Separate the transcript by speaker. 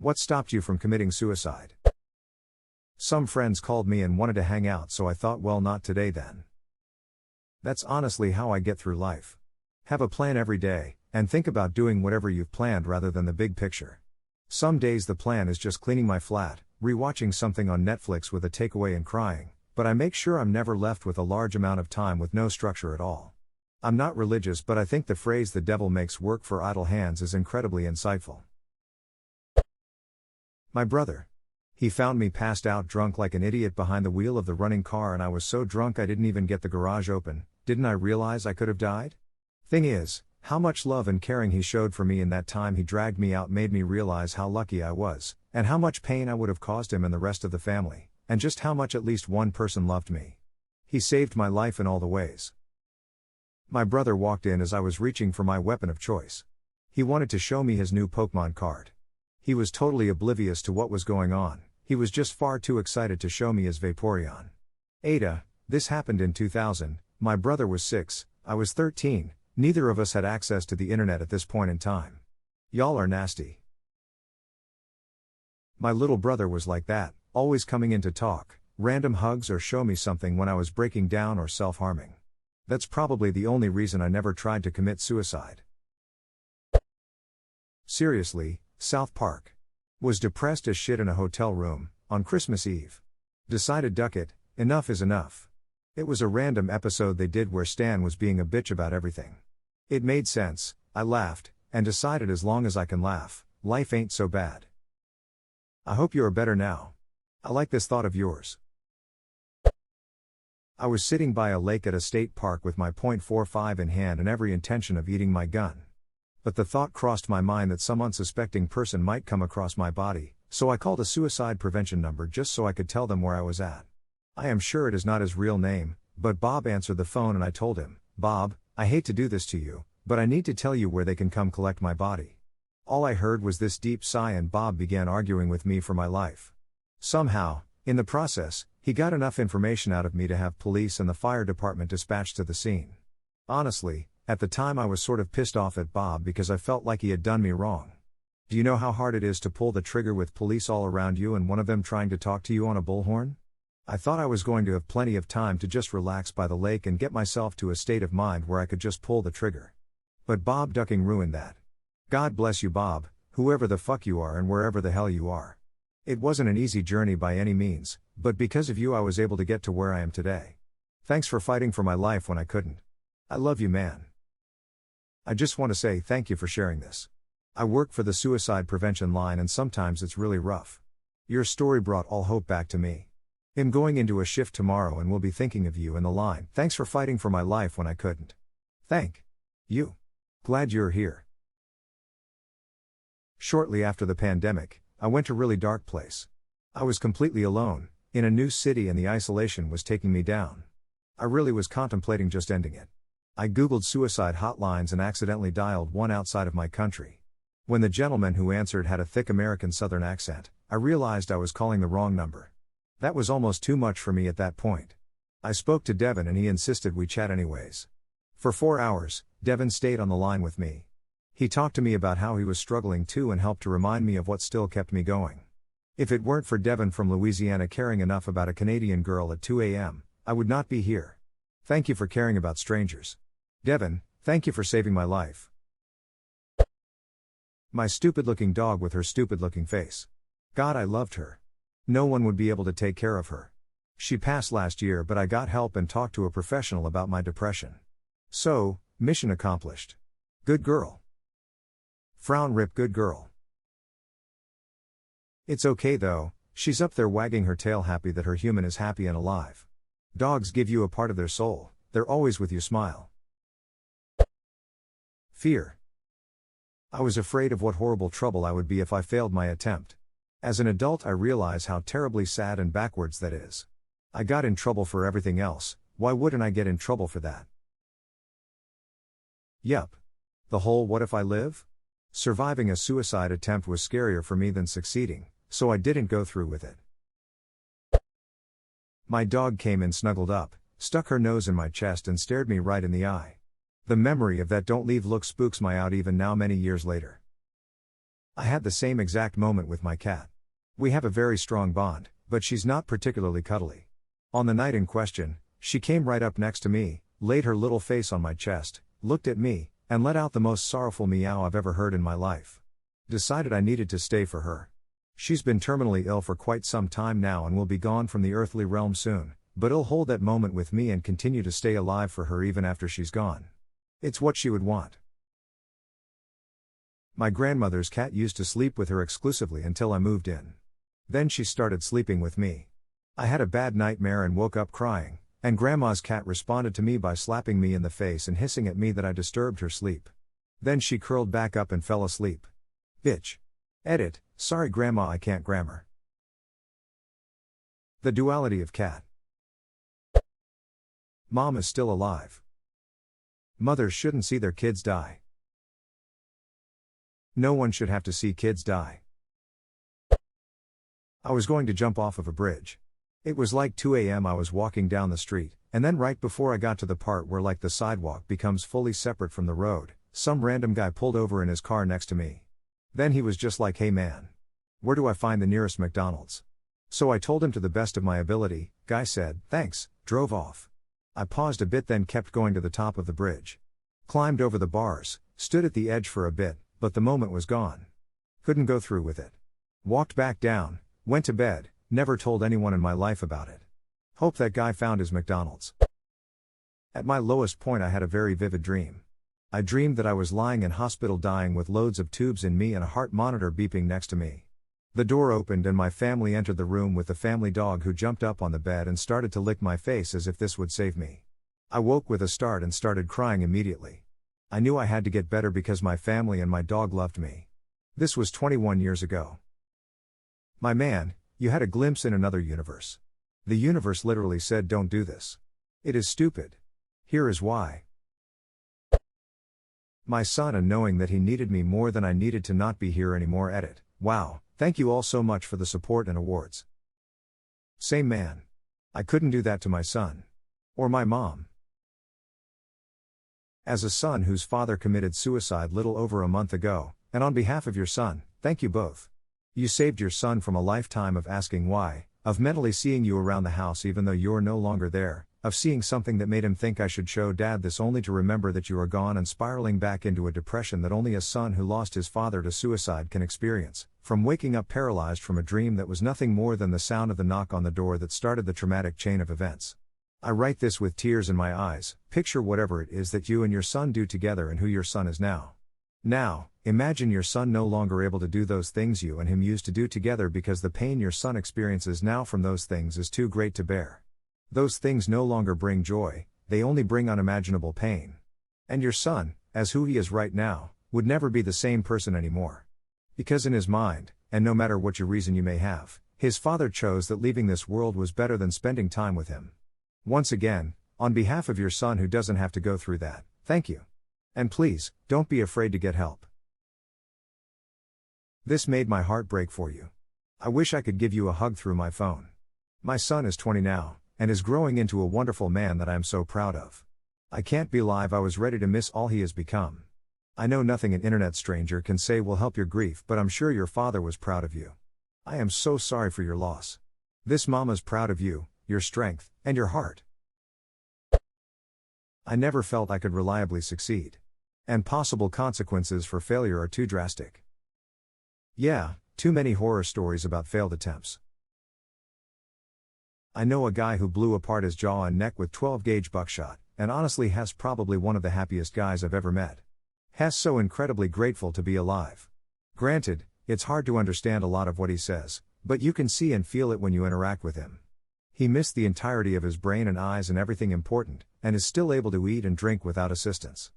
Speaker 1: What stopped you from committing suicide? Some friends called me and wanted to hang out, so I thought, well, not today then. That's honestly how I get through life. Have a plan every day, and think about doing whatever you've planned rather than the big picture. Some days the plan is just cleaning my flat, rewatching something on Netflix with a takeaway and crying, but I make sure I'm never left with a large amount of time with no structure at all. I'm not religious, but I think the phrase "the devil makes work for idle hands" is incredibly insightful. My brother. He found me passed out drunk like an idiot behind the wheel of the running car, and I was so drunk I didn't even get the garage open. Didn't I realize I could have died? Thing is, how much love and caring he showed for me in that time he dragged me out made me realize how lucky I was, and how much pain I would have caused him and the rest of the family, and just how much at least one person loved me. He saved my life in all the ways. My brother walked in as I was reaching for my weapon of choice. He wanted to show me his new Pokemon card. He was totally oblivious to what was going on, he was just far too excited to show me his Vaporeon. Ada, this happened in 2000, my brother was 6, I was 13, neither of us had access to the internet at this point in time. Y'all are nasty. My little brother was like that, always coming in to talk, random hugs or show me something when I was breaking down or self-harming. That's probably the only reason I never tried to commit suicide. Seriously, South Park. Was depressed as shit in a hotel room, on Christmas Eve. Decided duck it, enough is enough. It was a random episode they did where Stan was being a bitch about everything. It made sense, I laughed, and decided as long as I can laugh, life ain't so bad. I hope you are better now. I like this thought of yours. I was sitting by a lake at a state park with my .45 in hand and every intention of eating my gun. But the thought crossed my mind that some unsuspecting person might come across my body, so I called a suicide prevention number just so I could tell them where I was at. I am sure it is not his real name, but Bob answered the phone and I told him, "Bob, I hate to do this to you, but I need to tell you where they can come collect my body." All I heard was this deep sigh and Bob began arguing with me for my life. Somehow, in the process, he got enough information out of me to have police and the fire department dispatched to the scene. Honestly, at the time I was sort of pissed off at Bob because I felt like he had done me wrong. Do you know how hard it is to pull the trigger with police all around you and one of them trying to talk to you on a bullhorn? I thought I was going to have plenty of time to just relax by the lake and get myself to a state of mind where I could just pull the trigger. But Bob ducking ruined that. God bless you, Bob, whoever the fuck you are and wherever the hell you are. It wasn't an easy journey by any means, but because of you I was able to get to where I am today. Thanks for fighting for my life when I couldn't. I love you, man. I just want to say thank you for sharing this. I work for the suicide prevention line and sometimes it's really rough. Your story brought all hope back to me. I'm going into a shift tomorrow and will be thinking of you and the line. Thanks for fighting for my life when I couldn't. Thank you. Glad you're here. Shortly after the pandemic, I went to a really dark place. I was completely alone, in a new city, and the isolation was taking me down. I really was contemplating just ending it. I googled suicide hotlines and accidentally dialed one outside of my country. When the gentleman who answered had a thick American Southern accent, I realized I was calling the wrong number. That was almost too much for me at that point. I spoke to Devin and he insisted we chat anyways. For 4 hours, Devin stayed on the line with me. He talked to me about how he was struggling too and helped to remind me of what still kept me going. If it weren't for Devin from Louisiana caring enough about a Canadian girl at 2 a.m., I would not be here. Thank you for caring about strangers. Devin, thank you for saving my life. My stupid-looking dog with her stupid-looking face. God, I loved her. No one would be able to take care of her. She passed last year, but I got help and talked to a professional about my depression. So, mission accomplished. Good girl. Frown rip, good girl. It's okay though, she's up there wagging her tail happy that her human is happy and alive. Dogs give you a part of their soul, they're always with you, smile. Fear. I was afraid of what horrible trouble I would be if I failed my attempt. As an adult I realize how terribly sad and backwards that is. I got in trouble for everything else, why wouldn't I get in trouble for that? Yup. The whole what if I live? Surviving a suicide attempt was scarier for me than succeeding, so I didn't go through with it. My dog came and snuggled up, stuck her nose in my chest and stared me right in the eye. The memory of that don't leave look spooks me out even now many years later. I had the same exact moment with my cat. We have a very strong bond, but she's not particularly cuddly. On the night in question, she came right up next to me, laid her little face on my chest, looked at me, and let out the most sorrowful meow I've ever heard in my life. Decided I needed to stay for her. She's been terminally ill for quite some time now and will be gone from the earthly realm soon, but I'll hold that moment with me and continue to stay alive for her even after she's gone. It's what she would want. My grandmother's cat used to sleep with her exclusively until I moved in. Then she started sleeping with me. I had a bad nightmare and woke up crying, and Grandma's cat responded to me by slapping me in the face and hissing at me that I disturbed her sleep. Then she curled back up and fell asleep. Bitch. Edit, sorry Grandma, I can't grammar. The duality of cat. Mom is still alive. Mothers shouldn't see their kids die. No one should have to see kids die. I was going to jump off of a bridge. It was like 2 a.m. I was walking down the street, and then right before I got to the part where like the sidewalk becomes fully separate from the road, some random guy pulled over in his car next to me. Then he was just like, hey man. Where do I find the nearest McDonald's? So I told him to the best of my ability. Guy said, thanks, drove off. I paused a bit, then kept going to the top of the bridge. Climbed over the bars, stood at the edge for a bit, but the moment was gone. Couldn't go through with it. Walked back down, went to bed, never told anyone in my life about it. Hope that guy found his McDonald's. At my lowest point I had a very vivid dream. I dreamed that I was lying in hospital dying with loads of tubes in me and a heart monitor beeping next to me. The door opened and my family entered the room with the family dog, who jumped up on the bed and started to lick my face as if this would save me. I woke with a start and started crying immediately. I knew I had to get better because my family and my dog loved me. This was 21 years ago. My man, you had a glimpse in another universe. The universe literally said, don't do this. It is stupid. Here is why. My son, and knowing that he needed me more than I needed to not be here anymore. Edit. Wow, thank you all so much for the support and awards. Same man. I couldn't do that to my son. Or my mom. As a son whose father committed suicide little over a month ago, and on behalf of your son, thank you both. You saved your son from a lifetime of asking why, of mentally seeing you around the house even though you're no longer there, of seeing something that made him think I should show dad this only to remember that you are gone, and spiraling back into a depression that only a son who lost his father to suicide can experience, from waking up paralyzed from a dream that was nothing more than the sound of the knock on the door that started the traumatic chain of events. I write this with tears in my eyes. Picture whatever it is that you and your son do together and who your son is now. Now, imagine your son no longer able to do those things you and him used to do together because the pain your son experiences now from those things is too great to bear. Those things no longer bring joy, they only bring unimaginable pain. And your son, as who he is right now, would never be the same person anymore. Because in his mind, and no matter what your reason you may have, his father chose that leaving this world was better than spending time with him. Once again, on behalf of your son who doesn't have to go through that, thank you. And please, don't be afraid to get help. This made my heart break for you. I wish I could give you a hug through my phone. My son is 20 now, and is growing into a wonderful man that I am so proud of. I can't believe I was ready to miss all he has become. I know nothing an internet stranger can say will help your grief, but I'm sure your father was proud of you. I am so sorry for your loss. This mama's proud of you, your strength, and your heart. I never felt I could reliably succeed. And possible consequences for failure are too drastic. Yeah, too many horror stories about failed attempts. I know a guy who blew apart his jaw and neck with 12-gauge buckshot, and honestly has probably one of the happiest guys I've ever met. Has so incredibly grateful to be alive. Granted, it's hard to understand a lot of what he says, but you can see and feel it when you interact with him. He missed the entirety of his brain and eyes and everything important, and is still able to eat and drink without assistance.